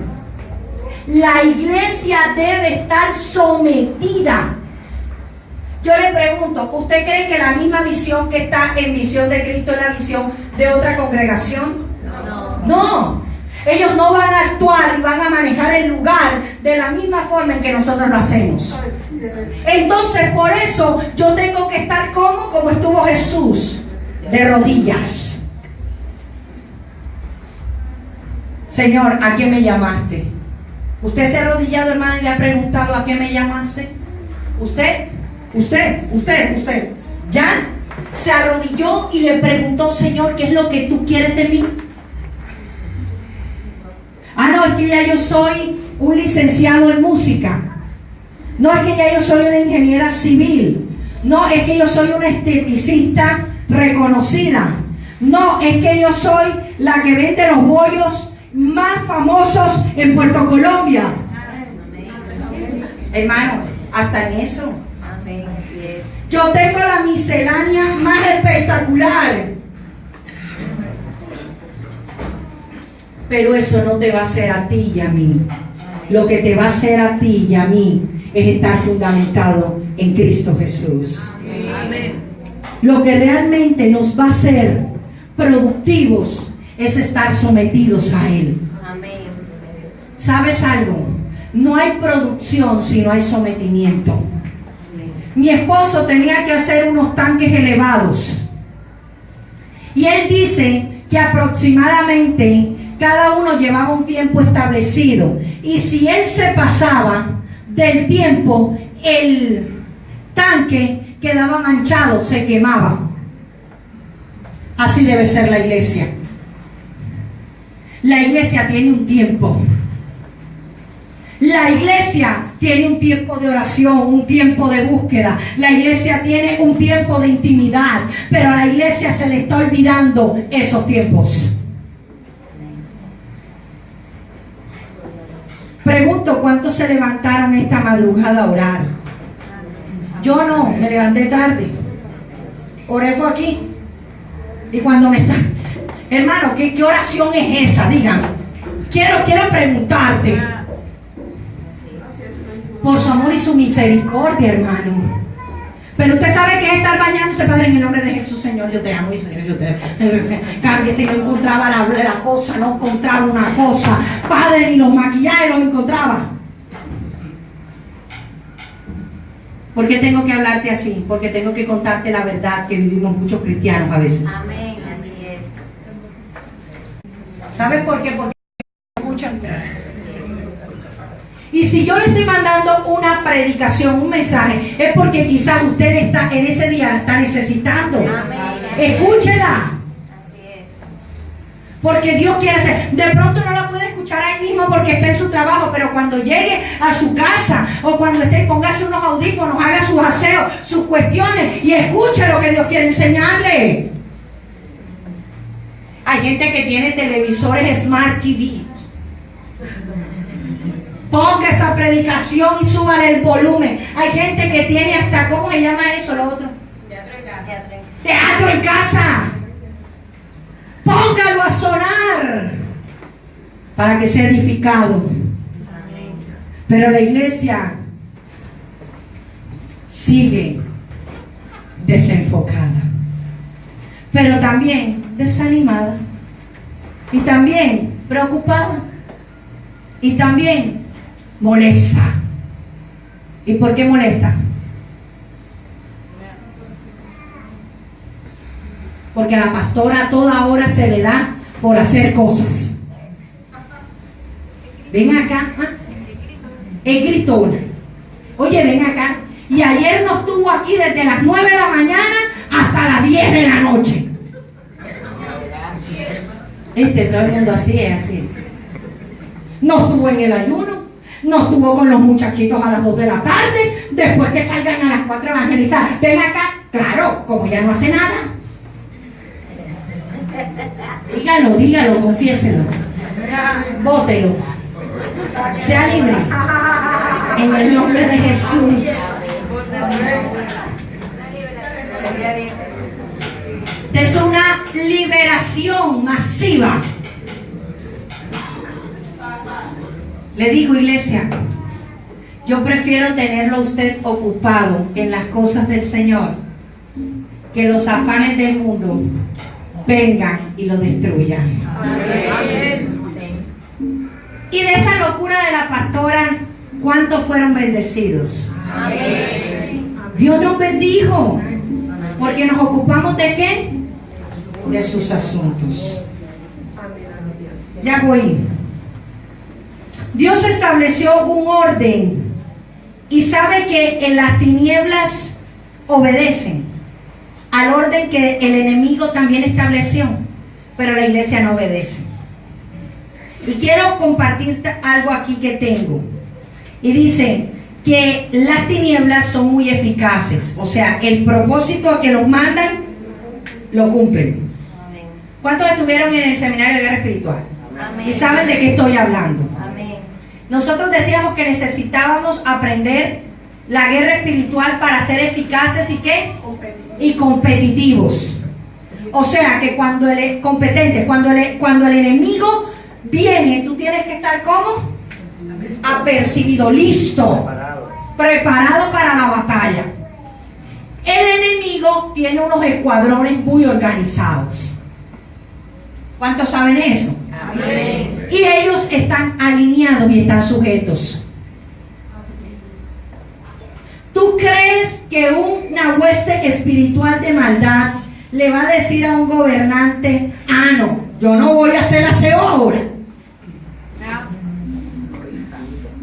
La iglesia debe estar sometida. Yo le pregunto, ¿usted cree que la misma visión que está en Visión de Cristo es la visión de otra congregación? No. Ellos no van a actuar y van a manejar el lugar de la misma forma en que nosotros lo hacemos. Entonces, por eso yo tengo que estar como estuvo Jesús, de rodillas. Señor, ¿a qué me llamaste? ¿Usted se ha arrodillado, hermano, y le ha preguntado a qué me llamaste? ¿Usted? ¿Ya? Se arrodilló y le preguntó, Señor, ¿qué es lo que tú quieres de mí? Ah, no, es que ya yo soy un licenciado en música. No, es que ya yo soy una ingeniera civil. No, es que yo soy una esteticista reconocida. No, es que yo soy la que vende los bollos más famosos en Puerto Colombia. Hermano, hasta en eso. Yo tengo la miscelánea más espectacular. Pero eso no te va a hacer a ti y a mí. Lo que te va a hacer a ti y a mí es estar fundamentado en Cristo Jesús. Amén. Lo que realmente nos va a hacer productivos es estar sometidos a Él. Amén. ¿Sabes algo? No hay producción si no hay sometimiento. Amén. Mi esposo tenía que hacer unos tanques elevados. Y él dice que aproximadamente cada uno llevaba un tiempo establecido. Y si él se pasaba del tiempo, el tanque quedaba manchado, se quemaba. Así debe ser la iglesia. La iglesia tiene un tiempo. La iglesia tiene un tiempo de oración, un tiempo de búsqueda. La iglesia tiene un tiempo de intimidad. Pero a la iglesia se le está olvidando esos tiempos. Pregunto, ¿cuántos se levantaron esta madrugada a orar? Yo no, me levanté tarde. Oré fue aquí. Y cuando me está... Hermano, ¿qué oración es esa? Dígame. Quiero preguntarte. Por su amor y su misericordia, hermano. Pero usted sabe que es estar bañándose, Padre, en el nombre de Jesús, Señor, yo te amo y Señor, yo te cambie. Si no encontraba la cosa, no encontraba una cosa, Padre, ni los maquillajes los encontraba. ¿Por qué tengo que hablarte así? Porque tengo que contarte la verdad que vivimos muchos cristianos a veces. Amén, así es. ¿Sabes por qué? Porque escuchan. Y si yo le estoy mandando una predicación, un mensaje, es porque quizás usted está en ese día, está necesitando. Amén. Escúchela. Así es. Porque Dios quiere hacer. De pronto no la puede escuchar ahí mismo porque está en su trabajo, pero cuando llegue a su casa o cuando esté, póngase unos audífonos, haga sus aseos, sus cuestiones y escuche lo que Dios quiere enseñarle. Hay gente que tiene televisores Smart TV. Ponga esa predicación y súbale el volumen. Hay gente que tiene hasta, ¿cómo se llama eso? Lo otro. Teatro en casa. Póngalo a sonar para que sea edificado. Pero la iglesia sigue desenfocada, pero también desanimada, y también preocupada, y también molesta. ¿Y por qué molesta? Porque a la pastora a toda hora se le da por hacer cosas. Ven acá, ¿ah? Es gritona. Oye, ven acá. Y ayer no estuvo aquí desde las 9 de la mañana hasta las 10 de la noche. Todo el mundo así es así. No estuvo en el ayuno. No estuvo con los muchachitos a las 2 de la tarde. Después que salgan a las 4 a evangelizar. Ven acá. Claro, como ya no hace nada. Dígalo, confiéselo. Bótelo. Sea libre. En el nombre de Jesús. Es una liberación masiva. Le digo, iglesia, Yo prefiero tenerlo a usted ocupado en las cosas del Señor, que los afanes del mundo vengan y lo destruyan. Amén. Y de esa locura de la pastora, ¿cuántos fueron bendecidos? Amén. Dios nos bendijo, porque nos ocupamos ¿de qué? De sus asuntos. Ya voy. Dios estableció un orden y sabe que en las tinieblas obedecen al orden que el enemigo también estableció, pero la iglesia no obedece. Y quiero compartir algo aquí que tengo. Y dice que las tinieblas son muy eficaces, o sea, el propósito a que los mandan lo cumplen. Amén. ¿Cuántos estuvieron en el seminario de guerra espiritual? Amén. Y saben de qué estoy hablando. Amén. Nosotros decíamos que necesitábamos aprender la guerra espiritual para ser eficaces y ¿qué? Y competitivos. O sea, que cuando el competente, cuando el enemigo viene, tú tienes que estar ¿cómo? Apercibido, listo, preparado para la batalla. El enemigo tiene unos escuadrones muy organizados. ¿Cuántos saben eso? Amén. Y ellos están alineados y están sujetos. ¿Tú crees que una hueste espiritual de maldad le va a decir a un gobernante, ah, no, yo no voy a hacer aseo ahora?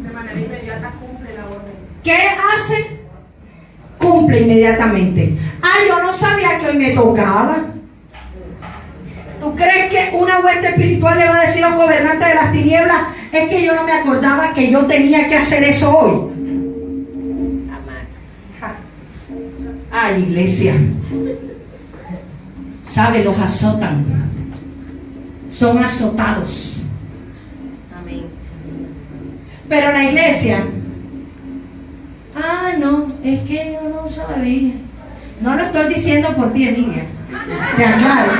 De manera inmediata cumple la orden. ¿Qué hace? Cumple inmediatamente. Ah, yo no sabía que hoy me tocaba. ¿Tú crees que una hueste espiritual le va a decir a un gobernante de las tinieblas, es que yo no me acordaba que yo tenía que hacer eso hoy? Ay, iglesia. ¿Sabe? Los azotan. Son azotados. Amén. Pero la iglesia, ah, no, es que yo no sabía. No lo estoy diciendo por ti, Emilia. Te aclaro.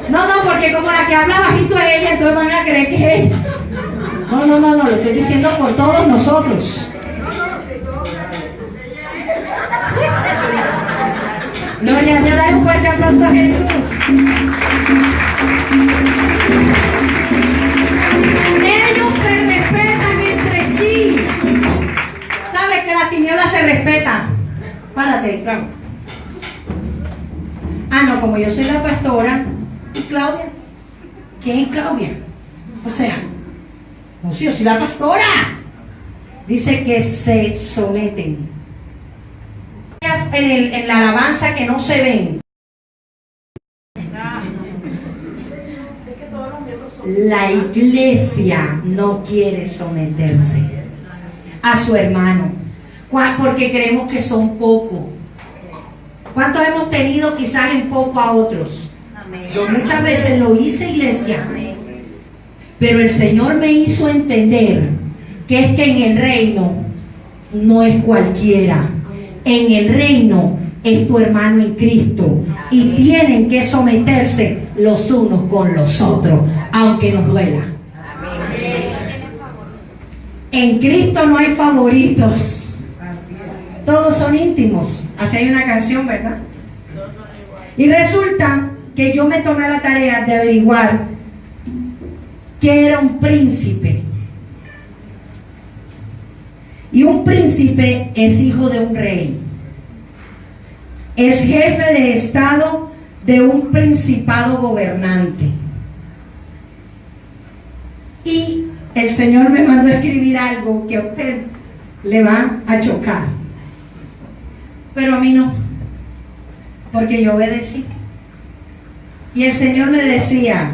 No, porque como la que habla bajito es ella, entonces van a creer que es ella. No, lo estoy diciendo por todos nosotros. Gloria a Dios, dale un fuerte aplauso a Jesús. Ellos se respetan entre sí. ¿Sabes que las tinieblas se respetan? Párate, claro. Ah, no, como yo soy la pastora, ¿y Claudia? ¿Quién es Claudia? O sea, no, si yo soy la pastora. Dice que se someten. En la alabanza que no se ven. La iglesia no quiere someterse a su hermano, porque creemos que son pocos. ¿Cuántos hemos tenido quizás en poco a otros? Amén. Yo muchas veces lo hice, iglesia, Amén. pero el Señor me hizo entender que es que en el reino no es cualquiera. En el reino es tu hermano en Cristo y tienen que someterse los unos con los otros, aunque nos duela. En Cristo no hay favoritos, todos son íntimos. Así hay una canción, ¿verdad? Y resulta que yo me tomé la tarea de averiguar que era un príncipe. Y un príncipe es hijo de un rey. Es jefe de estado de un principado gobernante. Y el Señor me mandó a escribir algo que a usted le va a chocar. Pero a mí no. Porque yo obedecí. Y el Señor me decía,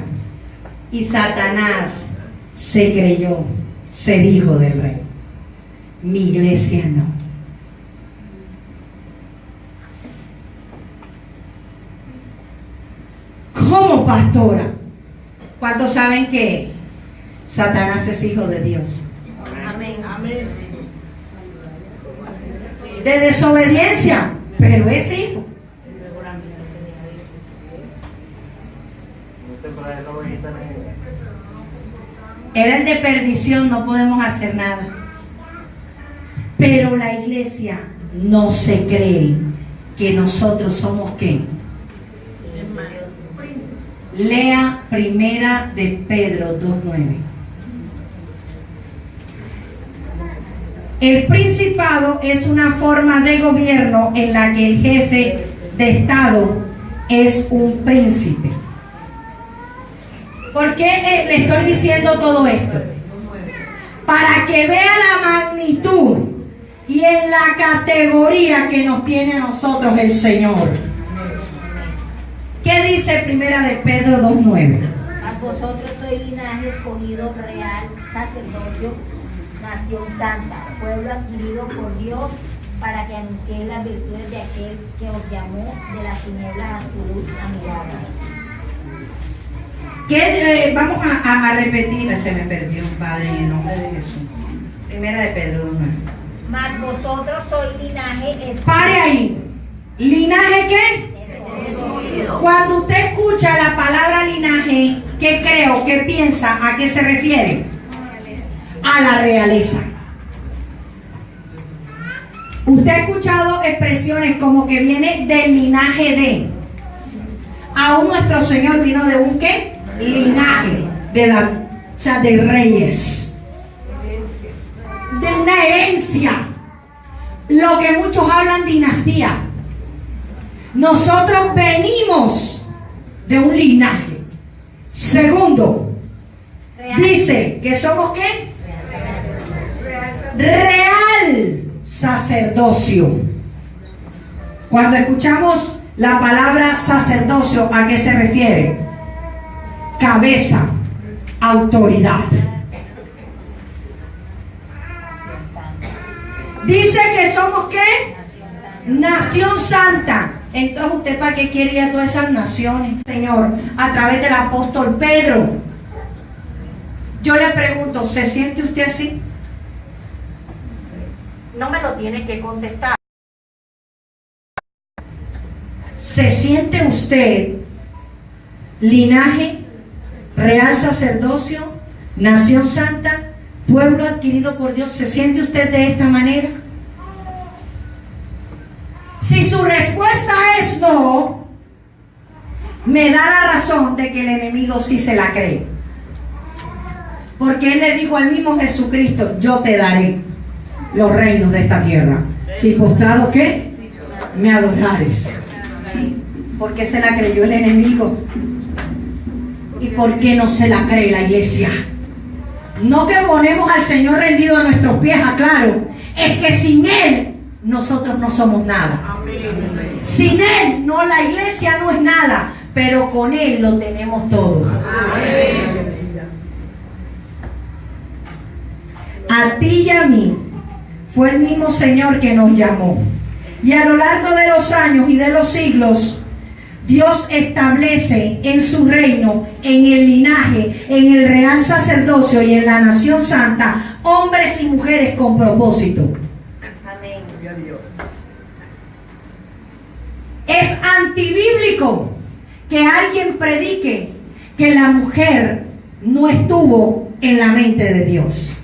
y Satanás se creyó ser hijo del rey. Mi iglesia no. Como pastora, ¿cuántos saben que Satanás es hijo de Dios? Amén. Amén. De desobediencia, pero es hijo. era el de perdición, no podemos hacer nada. Pero la iglesia no se cree que nosotros somos ¿qué? Lea Primera de Pedro 2:9. El principado es una forma de gobierno en la que el jefe de Estado es un príncipe. ¿Por qué le estoy diciendo todo esto? Para que vea la magnitud y en la categoría que nos tiene a nosotros el Señor. ¿Qué dice Primera de Pedro 2:9? A vosotros sois linaje escogido, real, sacerdocio, nación santa, pueblo adquirido por Dios, para que anunciéis las virtudes de aquel que os llamó de las tinieblas a su luz admirable. Vamos a repetir, se me perdió, Padre, en el nombre de Jesús. Primera de Pedro 2:9. Mas vosotros sois linaje escogido. Pare ahí. ¿Linaje qué? Cuando usted escucha la palabra linaje, ¿qué creo? ¿Qué piensa? ¿A qué se refiere? A la realeza. Usted ha escuchado expresiones como que viene del linaje de. Aún nuestro Señor vino de un ¿qué? Linaje de David, o sea, de reyes, de una herencia, lo que muchos hablan dinastía. Nosotros venimos de un linaje. Segundo, dice que somos ¿qué? Real sacerdocio. Cuando escuchamos la palabra sacerdocio, ¿a qué se refiere? Cabeza, autoridad. Dice que somos ¿qué? Nación santa. Entonces, ¿usted para qué quiere ir a todas esas naciones, Señor? A través del apóstol Pedro. Yo le pregunto, ¿se siente usted así? No me lo tiene que contestar. ¿Se siente usted linaje, real sacerdocio, nación santa, pueblo adquirido por Dios? ¿Se siente usted de esta manera? Si su respuesta es no, me da la razón de que el enemigo sí se la cree. Porque él le dijo al mismo Jesucristo, yo te daré los reinos de esta tierra. Si postrado ¿qué? Me adorares. ¿Por qué se la creyó el enemigo? ¿Y por qué no se la cree la iglesia? No que ponemos al Señor rendido a nuestros pies, aclaro. Es que sin Él nosotros no somos nada. Sin Él, no, la iglesia no es nada, pero con Él lo tenemos todo. A ti y a mí fue el mismo Señor que nos llamó. Y a lo largo de los años y de los siglos, Dios establece en su reino, en el linaje, en el real sacerdocio y en la nación santa, hombres y mujeres con propósito. Amén. Es antibíblico que alguien predique que la mujer no estuvo en la mente de Dios,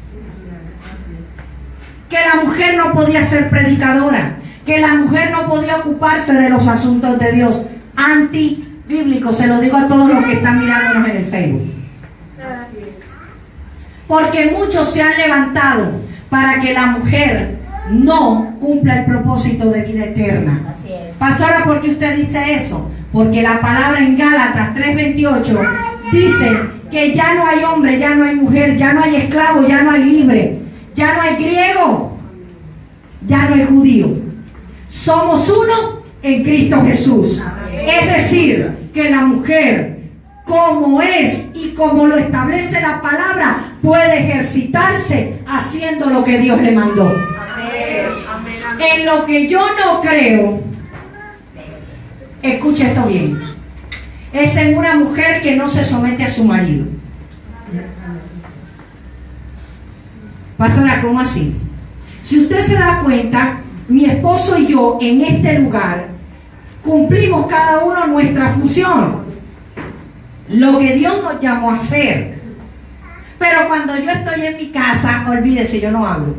que la mujer no podía ser predicadora, que la mujer no podía ocuparse de los asuntos de Dios. Antibíblico, se lo digo a todos los que están mirándonos en el Facebook. Porque muchos se han levantado para que la mujer no cumpla el propósito de vida eterna. Así es. Pastora, ¿por qué usted dice eso? Porque la palabra en Gálatas 3:28 dice que ya no hay hombre, ya no hay mujer, ya no hay esclavo, ya no hay libre, ya no hay griego, ya no hay judío. Somos uno en Cristo Jesús. Es decir, que la mujer, como es y como lo establece la palabra, puede ejercitarse haciendo lo que Dios le mandó. En lo que yo no creo, escucha esto bien, es en una mujer que no se somete a su marido. Pastora, ¿cómo así? Si usted se da cuenta, mi esposo y yo en este lugar cumplimos cada uno nuestra función, lo que Dios nos llamó a hacer. Pero cuando yo estoy en mi casa, olvídese, yo no hablo.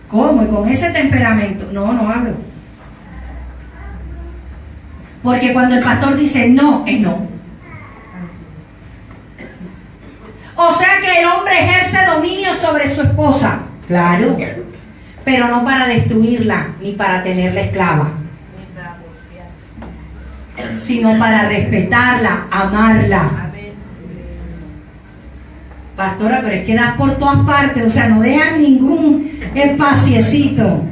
¿Cómo? ¿Y con ese temperamento? No, no hablo. Porque cuando el pastor dice no, es no. O sea que el hombre ejerce dominio sobre su esposa. Claro. Pero no para destruirla, ni para tenerla esclava, sino para respetarla, amarla. Pastora, pero es que das por todas partes, o sea, no dejas ningún espaciecito.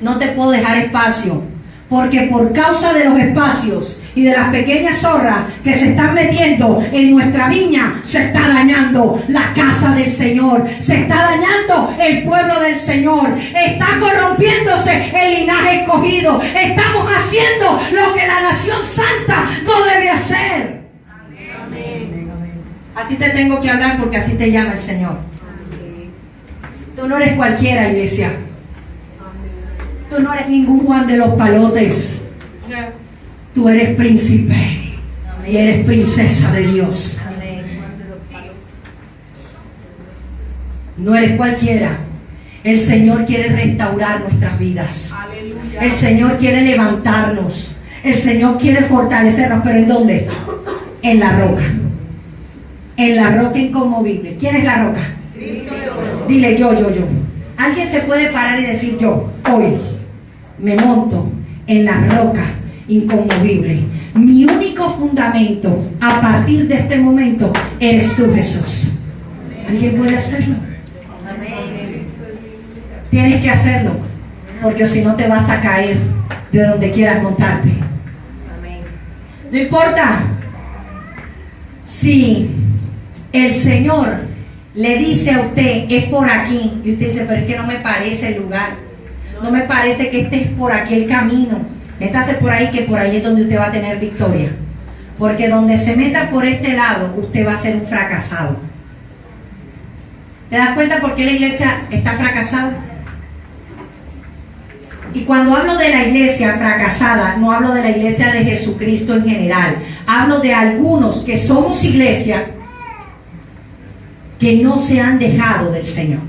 No te puedo dejar espacio, porque por causa de los espacios y de las pequeñas zorras que se están metiendo en nuestra viña, se está dañando la casa del Señor, se está dañando el pueblo del Señor, está corrompiéndose el linaje escogido, estamos haciendo lo que la nación santa no debe hacer. Amén. Así te tengo que hablar porque así te llama el Señor. Tú no eres cualquiera, iglesia. Tú no eres ningún Juan de los Palotes. Tú eres príncipe y eres princesa de Dios. No eres cualquiera. El Señor quiere restaurar nuestras vidas. El Señor quiere levantarnos. El Señor quiere fortalecernos. ¿Pero en dónde? En la roca. En la roca inconmovible. ¿Quién es la roca? Dile yo. Alguien se puede parar y decir yo, hoy me monto en la roca inconmovible. Mi único fundamento a partir de este momento eres tú, Jesús. ¿Alguien puede hacerlo? Tienes que hacerlo, porque si no te vas a caer de donde quieras montarte. No importa si el Señor le dice a usted es por aquí y usted dice, pero es que no me parece el lugar, no me parece que este es por aquí el camino. Métase por ahí, que por ahí es donde usted va a tener victoria, porque donde se meta por este lado usted va a ser un fracasado. ¿Te das cuenta por qué la iglesia está fracasada? Y cuando hablo de la iglesia fracasada, no hablo de la iglesia de Jesucristo en general, hablo de algunos que somos iglesia que no se han dejado del Señor.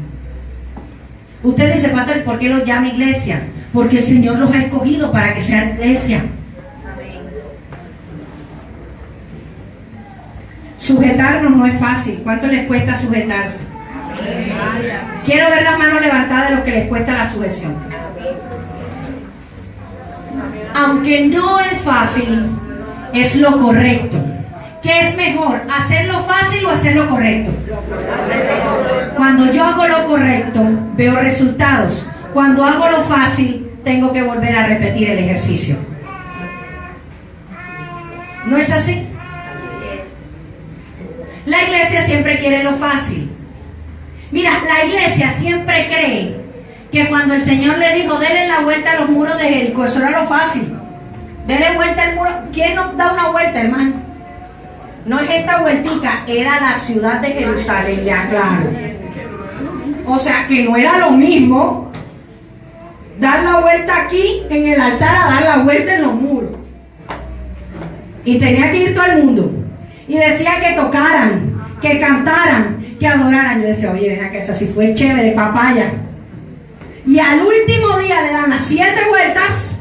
Usted dice, pastor, ¿por qué los llama iglesia? Porque el Señor los ha escogido para que sean iglesia. Sujetarnos no es fácil. ¿Cuánto les cuesta sujetarse? Quiero ver las manos levantadas de los que les cuesta la sujeción. Aunque no es fácil, es lo correcto. ¿Qué es mejor? ¿Hacerlo fácil o hacerlo correcto? Cuando yo hago lo correcto, veo resultados. Cuando hago lo fácil, tengo que volver a repetir el ejercicio. ¿No es así? La iglesia siempre quiere lo fácil. Mira, la iglesia siempre cree que cuando el Señor le dijo, denle la vuelta a los muros de Jericó, eso era lo fácil. Denle vuelta al muro. ¿Quién nos da una vuelta, hermano? No es esta vueltica, era la ciudad de Jerusalén, le aclaro. O sea, que no era lo mismo dar la vuelta aquí en el altar a dar la vuelta en los muros. Y tenía que ir todo el mundo. Y decía que tocaran, que cantaran, que adoraran. Yo decía, oye, deja que eso sí fue chévere, papaya. Y al último día le dan las 7 vueltas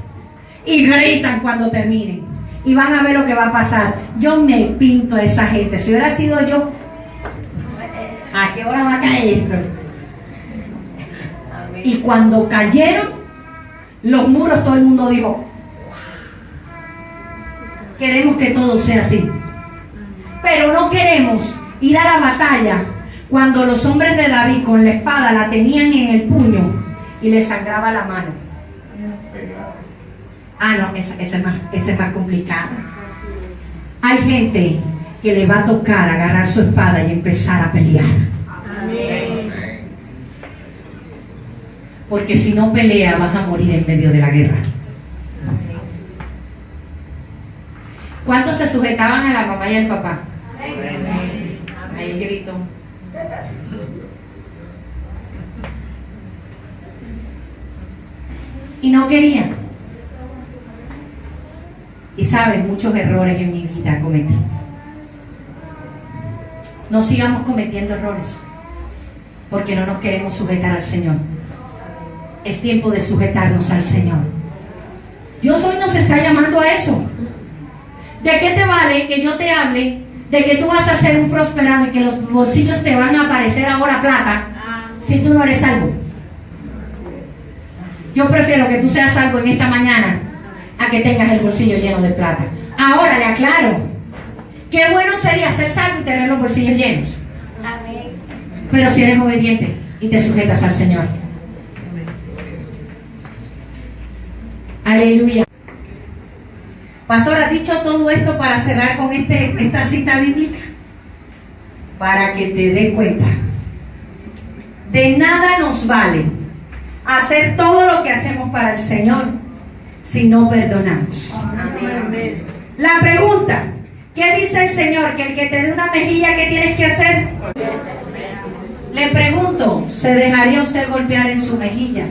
y gritan cuando terminen. Y van a ver lo que va a pasar. Yo me pinto a esa gente. Si hubiera sido yo, ¿a qué hora va a caer esto? Y cuando cayeron los muros, todo el mundo dijo, queremos que todo sea así. Pero no queremos ir a la batalla cuando los hombres de David con la espada la tenían en el puño y le sangraba la mano. Ah, no, esa es más complicada. Hay gente que le va a tocar agarrar su espada y empezar a pelear. Amén. Porque si no pelea, vas a morir en medio de la guerra. ¿Cuántos se sujetaban a la mamá y al papá? Ahí el grito. Y no querían. Y saben, muchos errores en mi vida cometí. no sigamos cometiendo errores, porque no nos queremos sujetar al Señor. Es tiempo de sujetarnos al Señor. Dios hoy nos está llamando a eso. ¿De qué te vale que yo te hable de que tú vas a ser un prosperado y que los bolsillos te van a aparecer ahora plata si tú no eres salvo? Yo prefiero que tú seas salvo en esta mañana a que tengas el bolsillo lleno de plata. Ahora le aclaro, qué bueno sería ser salvo y tener los bolsillos llenos. Amén. Pero si eres obediente y te sujetas al Señor. Aleluya. Pastor, ¿has dicho todo esto para cerrar con esta cita bíblica? Para que te des cuenta. De nada nos vale hacer todo lo que hacemos para el Señor si no perdonamos. Amén. La pregunta, ¿qué dice el Señor? Que el que te dé una mejilla, ¿qué tienes que hacer? Le pregunto, ¿se dejaría usted golpear en su mejilla?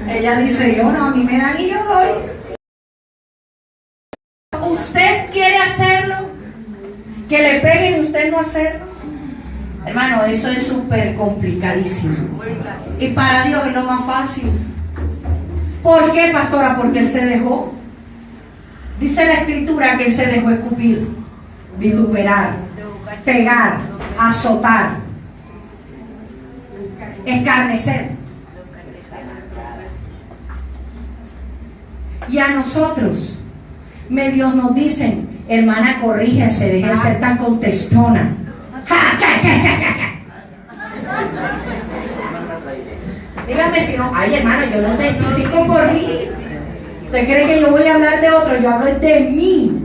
Ella dice, yo no, a mí me dan y yo doy. ¿Usted quiere hacerlo? ¿Que le peguen y usted no hacerlo? Hermano, eso es súper complicadísimo. Y para Dios es lo más fácil. ¿Por qué, pastora? Porque Él se dejó. Dice la Escritura que Él se dejó escupir, vituperar, pegar, azotar, escarnecer. Y a nosotros, medios nos dicen, hermana, corrígese, deje de ser tan contestona. ¡Ja, ja, ja, ja, ja, ja! Dígame si no, ay hermano, yo lo testifico por mí. ¿Usted cree que yo voy a hablar de otro? Yo hablo de mí,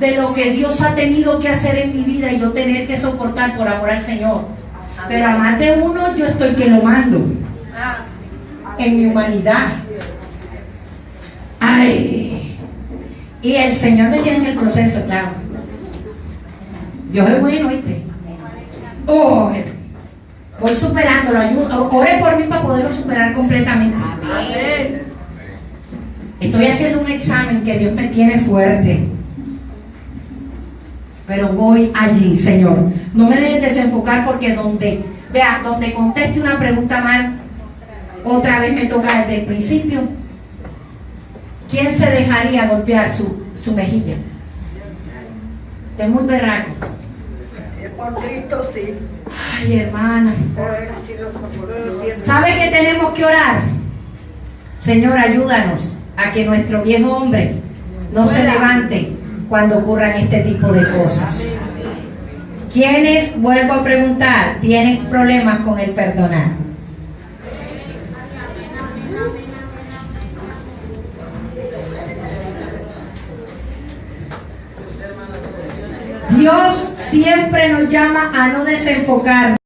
de lo que Dios ha tenido que hacer en mi vida y yo tener que soportar por amor al Señor. Pero a más de uno yo estoy que lo mando en mi humanidad. Ay, y el Señor me tiene en el proceso, claro. Yo soy bueno, ¿viste? Oh, voy superándolo, ore por mí para poderlo superar completamente. Amén. Estoy haciendo un examen que Dios me tiene fuerte, pero voy allí, Señor. No me dejes desenfocar porque donde conteste una pregunta mal, otra vez me toca desde el principio. ¿Quién se dejaría golpear su mejilla? Es muy berraco. Por Cristo sí. Ay, hermana. ¿Sabe que tenemos que orar? Señor, ayúdanos a que nuestro viejo hombre no se levante cuando ocurran este tipo de cosas. ¿Quiénes, vuelvo a preguntar, tienen problemas con el perdonar? Dios siempre nos llama a no desenfocarnos.